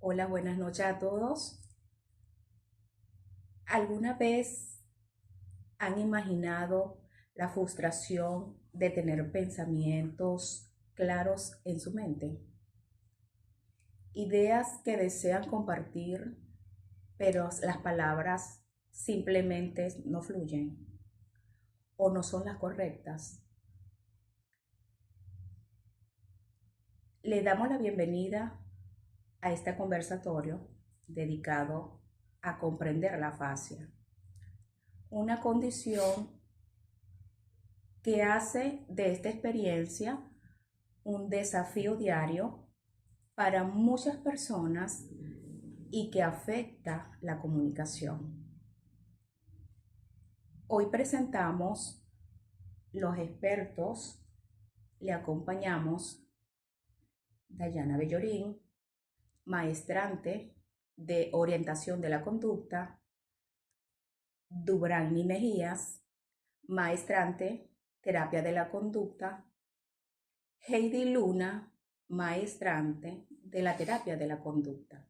Hola, buenas noches a todos. ¿Alguna vez han imaginado la frustración de tener pensamientos claros en su mente? Ideas que desean compartir, pero las palabras simplemente no fluyen o no son las correctas. Le damos la bienvenida a este conversatorio dedicado a comprender la fascia, una condición que hace de esta experiencia un desafío diario para muchas personas y que afecta la comunicación. Hoy presentamos los expertos, le acompañamos Dayana Bellorín, maestrante de orientación de la conducta, Dubrani Mejías, maestrante terapia de la conducta, Heidi Luna, maestrante de la terapia de la conducta.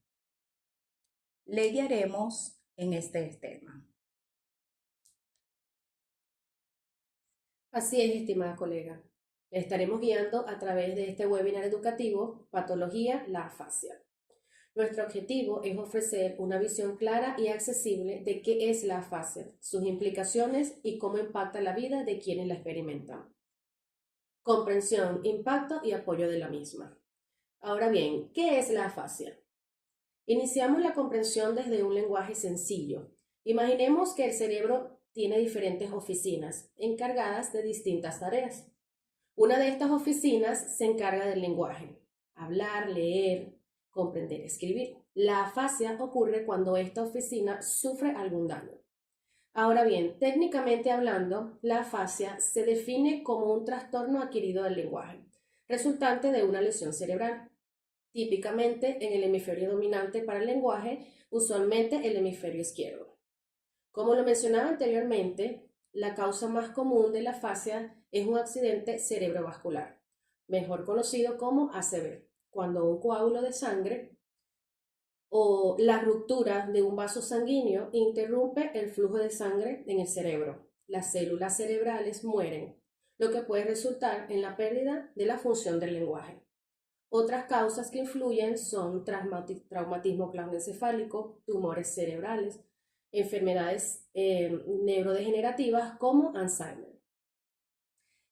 Le guiaremos en este tema. Así es, estimada colega. Le estaremos guiando a través de este webinar educativo Patología la afasia. Nuestro objetivo es ofrecer una visión clara y accesible de qué es la afasia, sus implicaciones y cómo impacta la vida de quienes la experimentan. Comprensión, impacto y apoyo de la misma. Ahora bien, ¿qué es la afasia? Iniciamos la comprensión desde un lenguaje sencillo. Imaginemos que el cerebro tiene diferentes oficinas encargadas de distintas tareas. Una de estas oficinas se encarga del lenguaje, hablar, leer, comprender, escribir. La afasia ocurre cuando esta oficina sufre algún daño. Ahora bien, técnicamente hablando, la afasia se define como un trastorno adquirido del lenguaje, resultante de una lesión cerebral, típicamente en el hemisferio dominante para el lenguaje, usualmente el hemisferio izquierdo. Como lo mencionaba anteriormente, la causa más común de la afasia es un accidente cerebrovascular, mejor conocido como ACV, cuando un coágulo de sangre o la ruptura de un vaso sanguíneo interrumpe el flujo de sangre en el cerebro. Las células cerebrales mueren, lo que puede resultar en la pérdida de la función del lenguaje. Otras causas que influyen son traumatismo craneoencefálico, tumores cerebrales, enfermedades neurodegenerativas como Alzheimer.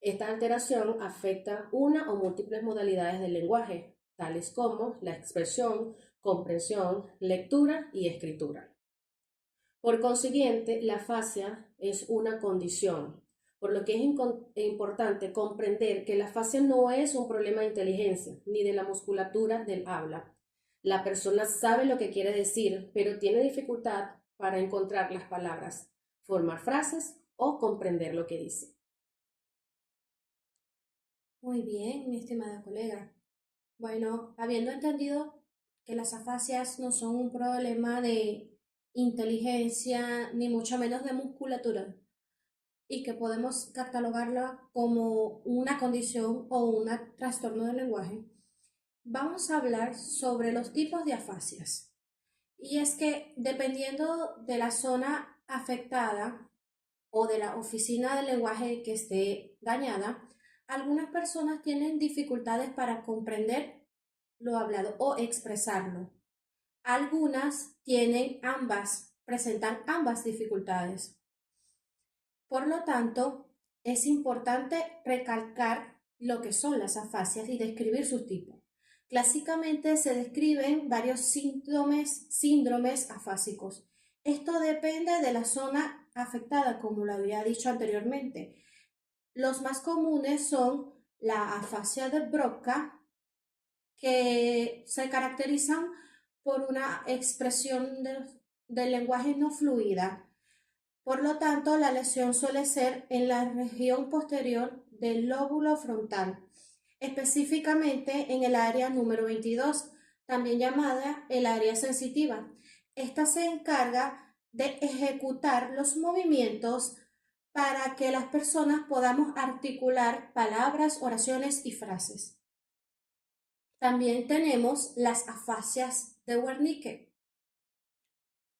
Esta alteración afecta una o múltiples modalidades del lenguaje, tales como la expresión, comprensión, lectura y escritura. Por consiguiente, la afasia es una condición, por lo que es importante comprender que la afasia no es un problema de inteligencia ni de la musculatura del habla. La persona sabe lo que quiere decir, pero tiene dificultad para encontrar las palabras, formar frases o comprender lo que dice. Muy bien, mi estimada colega. Bueno, habiendo entendido que las afasias no son un problema de inteligencia ni mucho menos de musculatura y que podemos catalogarla como una condición o un trastorno del lenguaje, vamos a hablar sobre los tipos de afasias. Y es que dependiendo de la zona afectada o de la oficina del lenguaje que esté dañada, algunas personas tienen dificultades para comprender lo hablado o expresarlo. Algunas presentan ambas dificultades. Por lo tanto, es importante recalcar lo que son las afasias y describir sus tipos. Clásicamente se describen varios síndromes afásicos. Esto depende de la zona afectada, como lo había dicho anteriormente. Los más comunes son la afasia de Broca, que se caracterizan por una expresión del lenguaje no fluida. Por lo tanto, la lesión suele ser en la región posterior del lóbulo frontal, específicamente en el área número 22, también llamada el área sensitiva. Esta se encarga de ejecutar los movimientos para que las personas podamos articular palabras, oraciones y frases. También tenemos las afasias de Wernicke,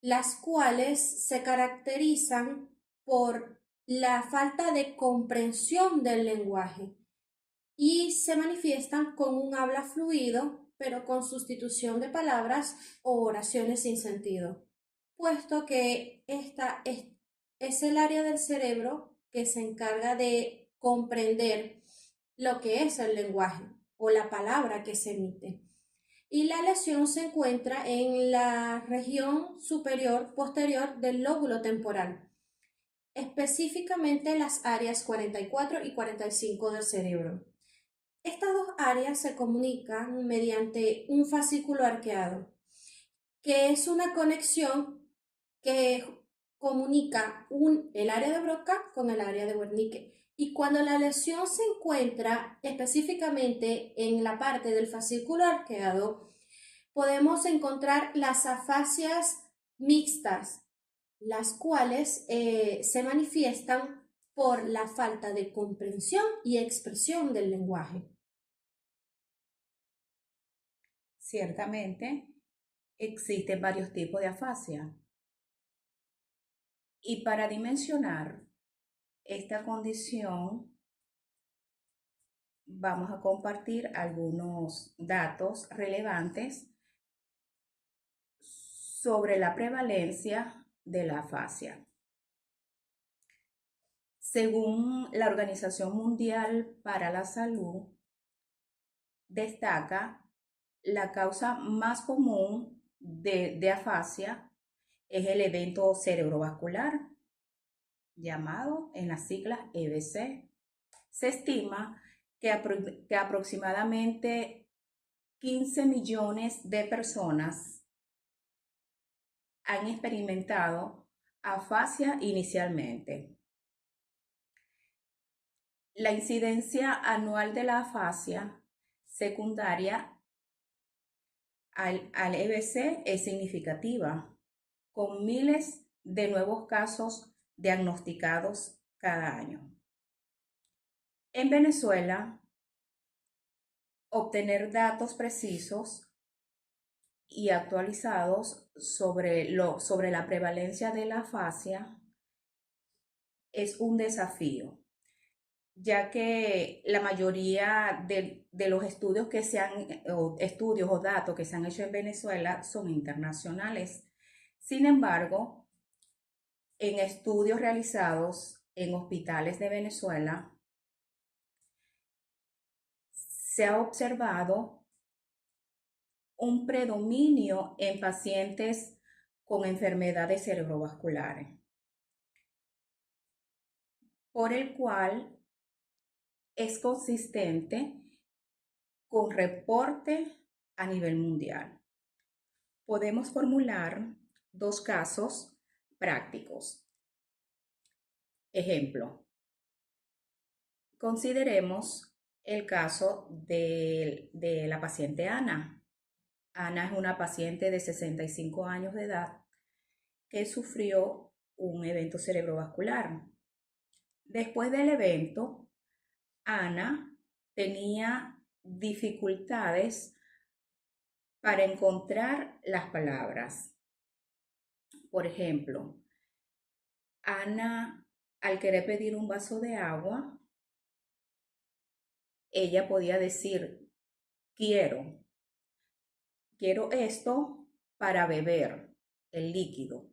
las cuales se caracterizan por la falta de comprensión del lenguaje y se manifiestan con un habla fluido, pero con sustitución de palabras o oraciones sin sentido, puesto que esta es el área del cerebro que se encarga de comprender lo que es el lenguaje o la palabra que se emite. Y la lesión se encuentra en la región superior posterior del lóbulo temporal, específicamente las áreas 44 y 45 del cerebro. Estas dos áreas se comunican mediante un fascículo arqueado, que es una conexión que comunica el área de Broca con el área de Wernicke. Y cuando la lesión se encuentra específicamente en la parte del fascículo arqueado, podemos encontrar las afasias mixtas, las cuales se manifiestan por la falta de comprensión y expresión del lenguaje. Ciertamente, existen varios tipos de afasia. Y para dimensionar esta condición, vamos a compartir algunos datos relevantes sobre la prevalencia de la afasia. Según la Organización Mundial para la Salud, destaca la causa más común de afasia es el evento cerebrovascular, llamado en las siglas EBC. Se estima que aproximadamente 15 millones de personas han experimentado afasia inicialmente. La incidencia anual de la afasia secundaria al EBC es significativa, con miles de nuevos casos diagnosticados cada año. En Venezuela, obtener datos precisos y actualizados sobre la prevalencia de la afasia es un desafío, ya que la mayoría de los estudios o datos que se han hecho en Venezuela son internacionales. Sin embargo, en estudios realizados en hospitales de Venezuela, se ha observado un predominio en pacientes con enfermedades cerebrovasculares, por el cual es consistente con reporte a nivel mundial. Podemos formular dos casos prácticos. Ejemplo, consideremos el caso de la paciente Ana. Ana es una paciente de 65 años de edad que sufrió un evento cerebrovascular. Después del evento, Ana tenía dificultades para encontrar las palabras. Por ejemplo, Ana, al querer pedir un vaso de agua, ella podía decir, quiero esto para beber el líquido.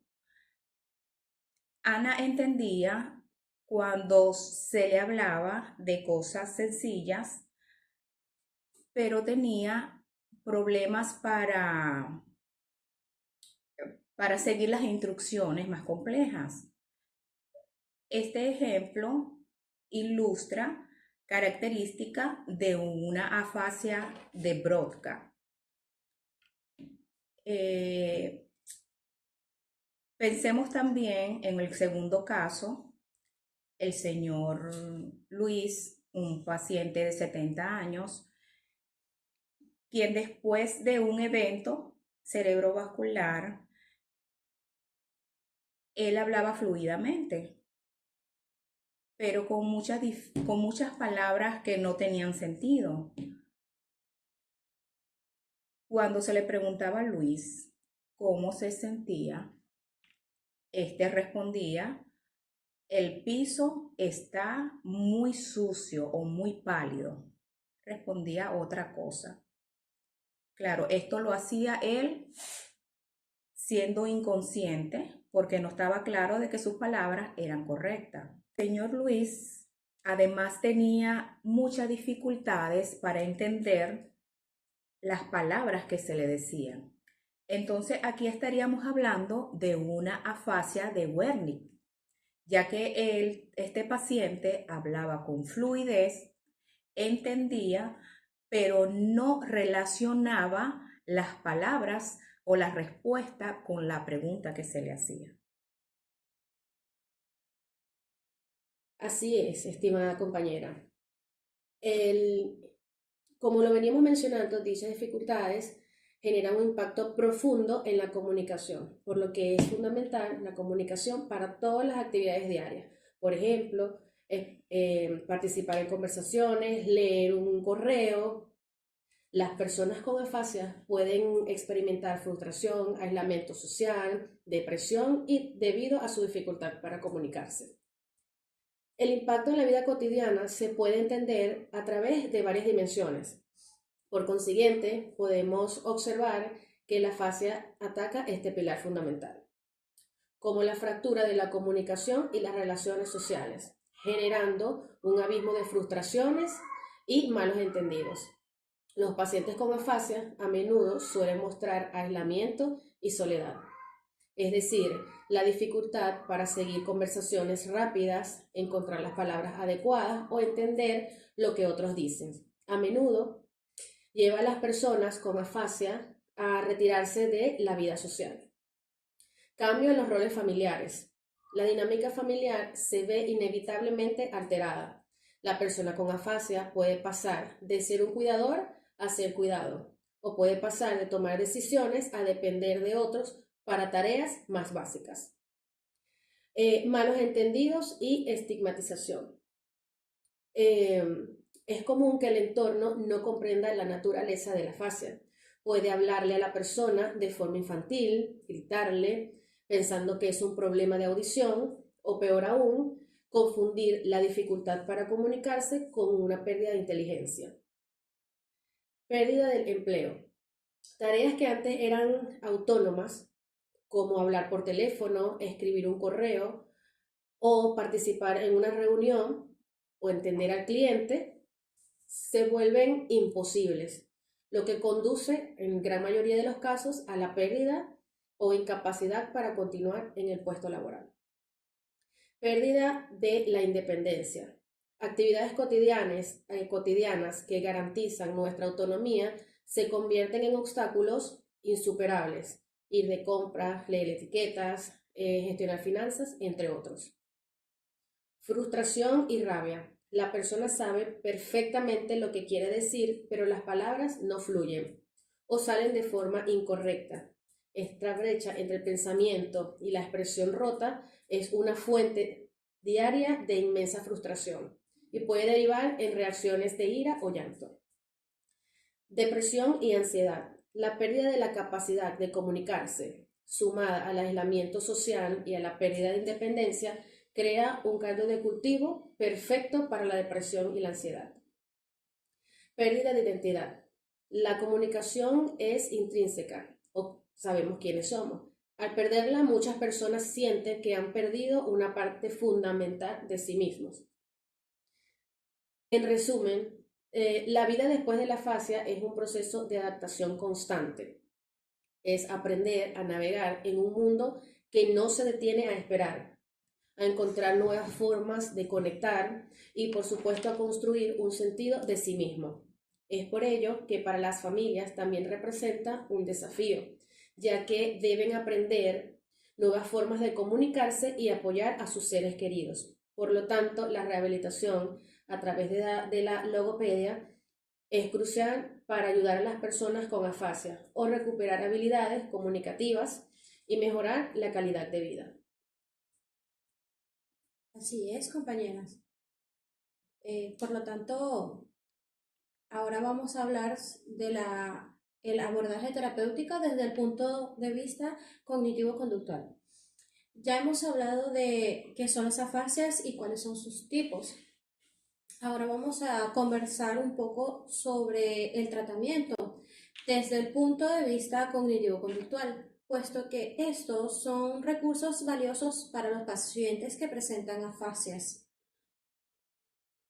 Ana entendía cuando se le hablaba de cosas sencillas, pero tenía problemas para seguir las instrucciones más complejas. Este ejemplo ilustra características de una afasia de Broca. Pensemos también en el segundo caso, el señor Luis, un paciente de 70 años, quien después de un evento cerebrovascular, él hablaba fluidamente, pero con muchas palabras que no tenían sentido. Cuando se le preguntaba a Luis cómo se sentía, este respondía: el piso está muy sucio o muy pálido. Respondía otra cosa. Claro, esto lo hacía él siendo inconsciente porque no estaba claro de que sus palabras eran correctas. El señor Luis además tenía muchas dificultades para entender las palabras que se le decían. Entonces aquí estaríamos hablando de una afasia de Wernicke, ya que este paciente hablaba con fluidez, entendía, pero no relacionaba las palabras o la respuesta con la pregunta que se le hacía. Así es, estimada compañera. Como lo veníamos mencionando, dichas dificultades generan un impacto profundo en la comunicación, por lo que es fundamental la comunicación para todas las actividades diarias. Por ejemplo, participar en conversaciones, leer un correo. Las personas con afasia pueden experimentar frustración, aislamiento social, depresión y debido a su dificultad para comunicarse. El impacto en la vida cotidiana se puede entender a través de varias dimensiones. Por consiguiente, podemos observar que la afasia ataca este pilar fundamental, como la fractura de la comunicación y las relaciones sociales, generando un abismo de frustraciones y malos entendidos. Los pacientes con afasia a menudo suelen mostrar aislamiento y soledad, es decir, la dificultad para seguir conversaciones rápidas, encontrar las palabras adecuadas o entender lo que otros dicen. A menudo lleva a las personas con afasia a retirarse de la vida social. Cambio en los roles familiares. La dinámica familiar se ve inevitablemente alterada. La persona con afasia puede pasar de ser un cuidador a ser cuidado, o puede pasar de tomar decisiones a depender de otros para tareas más básicas. Malos entendidos y estigmatización. Es común que el entorno no comprenda la naturaleza de la afasia. Puede hablarle a la persona de forma infantil, gritarle, pensando que es un problema de audición, o peor aún, confundir la dificultad para comunicarse con una pérdida de inteligencia. Pérdida del empleo. Tareas que antes eran autónomas, como hablar por teléfono, escribir un correo o participar en una reunión o entender al cliente, se vuelven imposibles, lo que conduce en gran mayoría de los casos a la pérdida o incapacidad para continuar en el puesto laboral. Pérdida de la independencia. Actividades cotidianas que garantizan nuestra autonomía se convierten en obstáculos insuperables. Ir de compras, leer etiquetas, gestionar finanzas, entre otros. Frustración y rabia. La persona sabe perfectamente lo que quiere decir, pero las palabras no fluyen o salen de forma incorrecta. Esta brecha entre el pensamiento y la expresión rota es una fuente diaria de inmensa frustración y puede derivar en reacciones de ira o llanto. Depresión y ansiedad. La pérdida de la capacidad de comunicarse, sumada al aislamiento social y a la pérdida de independencia, crea un caldo de cultivo perfecto para la depresión y la ansiedad. Pérdida de identidad. La comunicación es intrínseca, o sabemos quiénes somos. Al perderla, muchas personas sienten que han perdido una parte fundamental de sí mismos. En resumen, la vida después de la afasia es un proceso de adaptación constante. Es aprender a navegar en un mundo que no se detiene a esperar, a encontrar nuevas formas de conectar y, por supuesto, a construir un sentido de sí mismo. Es por ello que para las familias también representa un desafío, ya que deben aprender nuevas formas de comunicarse y apoyar a sus seres queridos. Por lo tanto, la rehabilitación a través de la logopedia es crucial para ayudar a las personas con afasia o recuperar habilidades comunicativas y mejorar la calidad de vida. Así es, compañeras. Por lo tanto, ahora vamos a hablar de la el abordaje terapéutico desde el punto de vista cognitivo-conductual. Ya hemos hablado de qué son las afasias y cuáles son sus tipos. Ahora vamos a conversar un poco sobre el tratamiento desde el punto de vista cognitivo-conductual, puesto que estos son recursos valiosos para los pacientes que presentan afasias,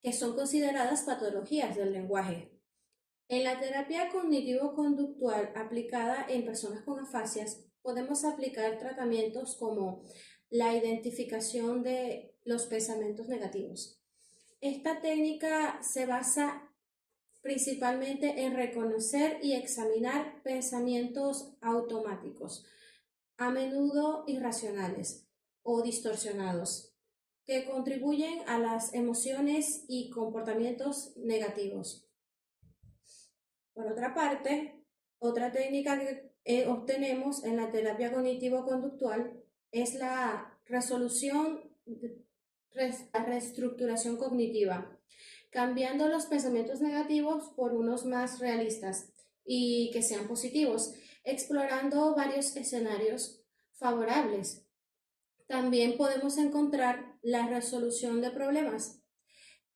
que son consideradas patologías del lenguaje. En la terapia cognitivo-conductual aplicada en personas con afasias, podemos aplicar tratamientos como la identificación de los pensamientos negativos. Esta técnica se basa principalmente en reconocer y examinar pensamientos automáticos, a menudo irracionales o distorsionados, que contribuyen a las emociones y comportamientos negativos. Por otra parte, otra técnica que obtenemos en la terapia cognitivo-conductual es la reestructuración cognitiva, cambiando los pensamientos negativos por unos más realistas y que sean positivos, explorando varios escenarios favorables. También podemos encontrar la resolución de problemas.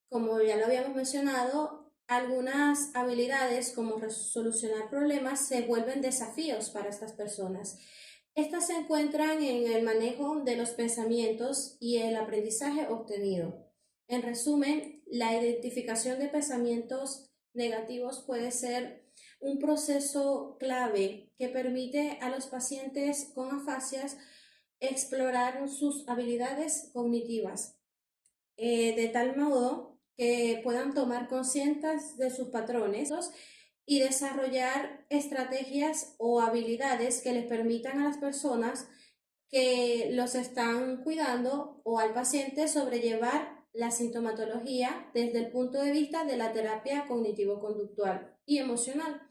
Como ya lo habíamos mencionado, algunas habilidades como solucionar problemas se vuelven desafíos para estas personas. Estas se encuentran en el manejo de los pensamientos y el aprendizaje obtenido. En resumen, la identificación de pensamientos negativos puede ser un proceso clave que permite a los pacientes con afasias explorar sus habilidades cognitivas, de tal modo que puedan tomar conciencia de sus patrones y desarrollar estrategias o habilidades que les permitan a las personas que los están cuidando o al paciente sobrellevar la sintomatología desde el punto de vista de la terapia cognitivo-conductual y emocional.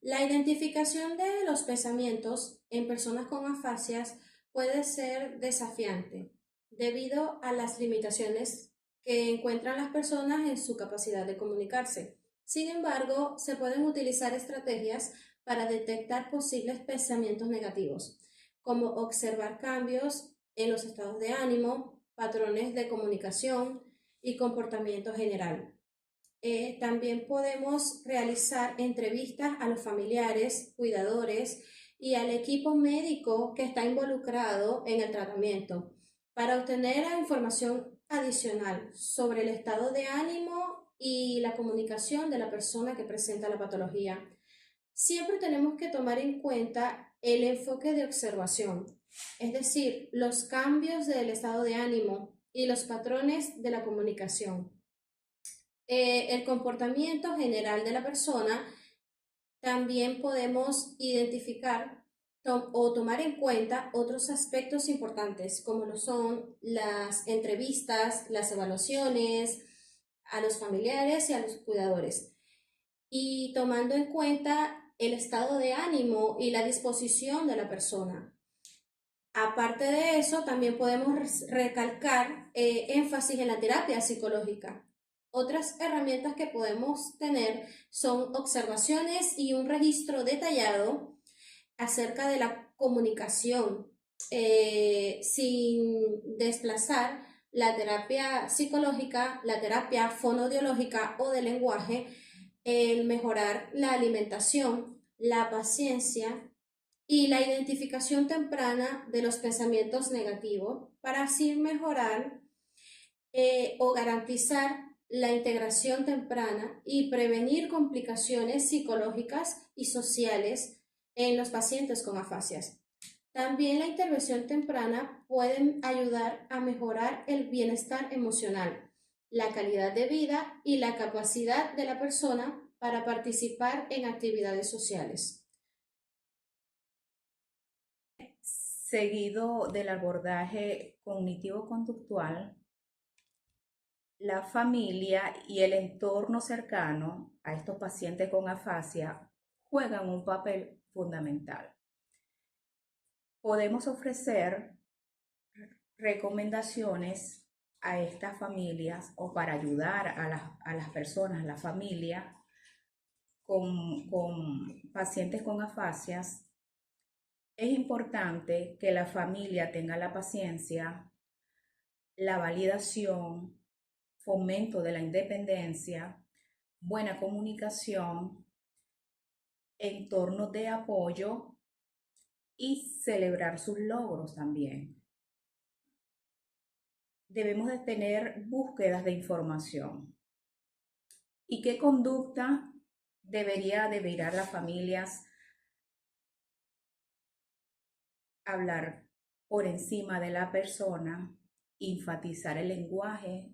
La identificación de los pensamientos en personas con afasias puede ser desafiante debido a las limitaciones que encuentran las personas en su capacidad de comunicarse. Sin embargo, se pueden utilizar estrategias para detectar posibles pensamientos negativos, como observar cambios en los estados de ánimo, patrones de comunicación y comportamiento general. También podemos realizar entrevistas a los familiares, cuidadores y al equipo médico que está involucrado en el tratamiento para obtener información adicional sobre el estado de ánimo y la comunicación de la persona que presenta la patología. Siempre tenemos que tomar en cuenta el enfoque de observación, es decir, los cambios del estado de ánimo y los patrones de la comunicación. El comportamiento general de la persona. También podemos identificar o tomar en cuenta otros aspectos importantes, como lo son las entrevistas, las evaluaciones a los familiares y a los cuidadores. Y tomando en cuenta el estado de ánimo y la disposición de la persona. Aparte de eso, también podemos recalcar énfasis en la terapia psicológica. Otras herramientas que podemos tener son observaciones y un registro detallado acerca de la comunicación, sin desplazar la terapia psicológica, la terapia fonoaudiológica o de lenguaje, el mejorar la alimentación, la paciencia y la identificación temprana de los pensamientos negativos para así mejorar o garantizar la integración temprana y prevenir complicaciones psicológicas y sociales en los pacientes con afasias. También la intervención temprana puede ayudar a mejorar el bienestar emocional, la calidad de vida y la capacidad de la persona para participar en actividades sociales. Seguido del abordaje cognitivo-conductual, la familia y el entorno cercano a estos pacientes con afasia juegan un papel fundamental. Podemos ofrecer recomendaciones a estas familias o para ayudar a las personas, la familia, con pacientes con afasias, es importante que la familia tenga la paciencia, la validación, fomento de la independencia, buena comunicación, entornos de apoyo y celebrar sus logros también. Debemos de tener búsquedas de información. ¿Y qué conducta debería de virar las familias? Hablar por encima de la persona, enfatizar el lenguaje,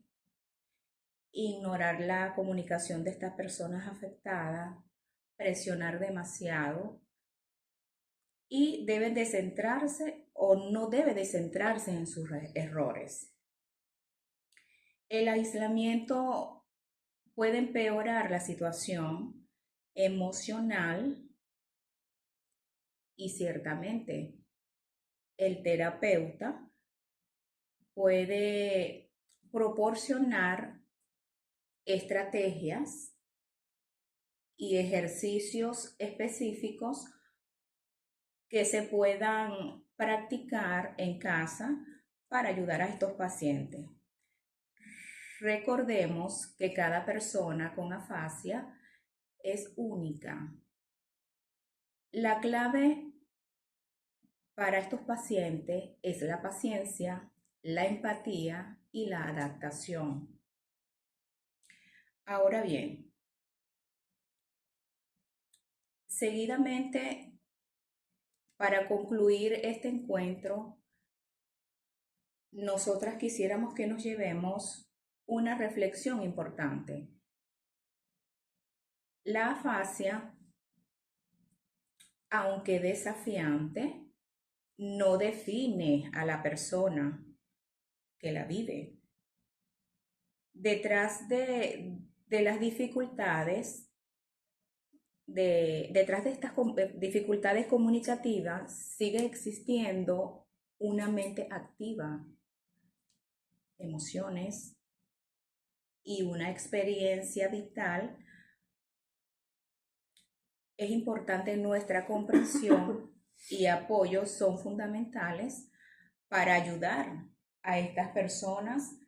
ignorar la comunicación de estas personas afectadas, presionar demasiado y deben de centrarse o no debe de centrarse en sus errores. El aislamiento puede empeorar la situación emocional y ciertamente el terapeuta puede proporcionar estrategias y ejercicios específicos que se puedan practicar en casa para ayudar a estos pacientes. Recordemos que cada persona con afasia es única. La clave para estos pacientes es la paciencia, la empatía y la adaptación. Ahora bien, seguidamente, para concluir este encuentro, nosotras quisiéramos que nos llevemos una reflexión importante. La afasia, aunque desafiante, no define a la persona que la vive. Detrás de las dificultades, detrás de estas dificultades comunicativas, sigue existiendo una mente activa, emociones y una experiencia vital. Es importante nuestra comprensión y apoyo son fundamentales para ayudar a estas personas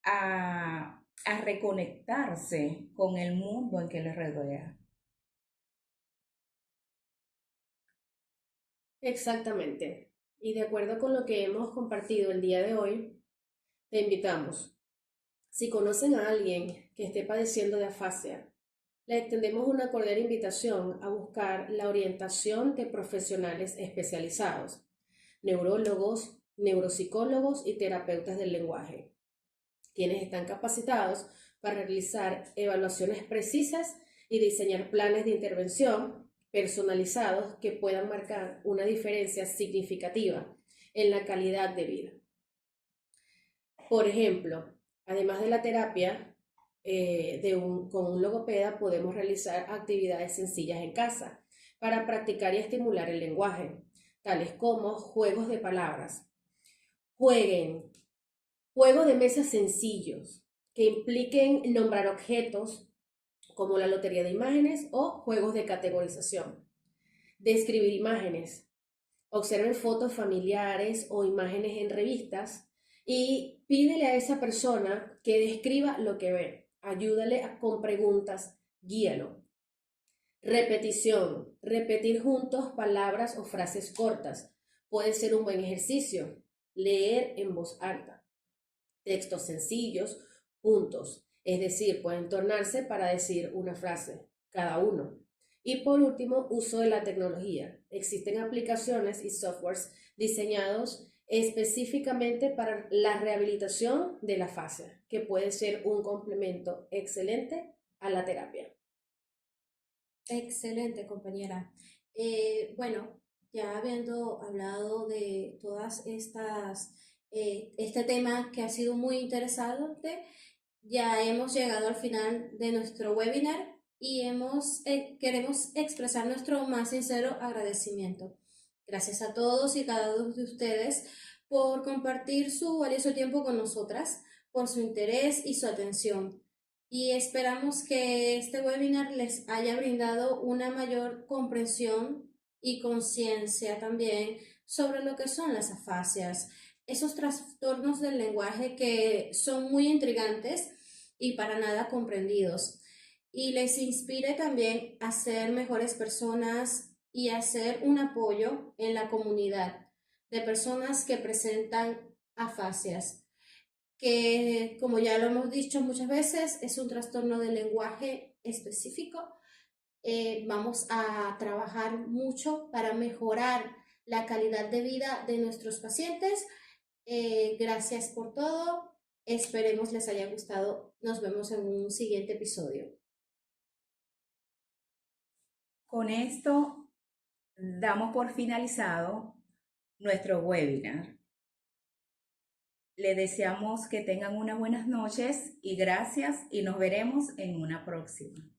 a reconectarse con el mundo en que les rodea. Exactamente. Y de acuerdo con lo que hemos compartido el día de hoy, te invitamos. Si conocen a alguien que esté padeciendo de afasia, le extendemos una cordial invitación a buscar la orientación de profesionales especializados, neurólogos, neuropsicólogos y terapeutas del lenguaje, quienes están capacitados para realizar evaluaciones precisas y diseñar planes de intervención personalizados que puedan marcar una diferencia significativa en la calidad de vida. Por ejemplo, además de la terapia con un logopeda, podemos realizar actividades sencillas en casa para practicar y estimular el lenguaje, tales como juegos de palabras. Jueguen juegos de mesa sencillos que impliquen nombrar objetos como la lotería de imágenes o juegos de categorización. Describir imágenes. Observen fotos familiares o imágenes en revistas y pídele a esa persona que describa lo que ve. Ayúdale con preguntas, guíalo. Repetición. Repetir juntos palabras o frases cortas. Puede ser un buen ejercicio. Leer en voz alta. Textos sencillos, juntos. Es decir, pueden tornarse para decir una frase, cada uno. Y por último, uso de la tecnología. Existen aplicaciones y softwares diseñados específicamente para la rehabilitación de la afasia, que puede ser un complemento excelente a la terapia. Excelente, compañera. Bueno, ya habiendo hablado de todas estas, este tema que ha sido muy interesante, ya hemos llegado al final de nuestro webinar y queremos expresar nuestro más sincero agradecimiento. Gracias a todos y cada uno de ustedes por compartir su valioso tiempo con nosotras, por su interés y su atención. y esperamos que este webinar les haya brindado una mayor comprensión y conciencia también sobre lo que son las afasias, esos trastornos del lenguaje que son muy intrigantes y para nada comprendidos, y les inspire también a ser mejores personas y a ser un apoyo en la comunidad de personas que presentan afasias, que como ya lo hemos dicho muchas veces, es un trastorno del lenguaje específico. Vamos a trabajar mucho para mejorar la calidad de vida de nuestros pacientes. Gracias por todo. Esperemos les haya gustado. Nos vemos en un siguiente episodio. Con esto damos por finalizado nuestro webinar. Le deseamos que tengan unas buenas noches y gracias y nos veremos en una próxima.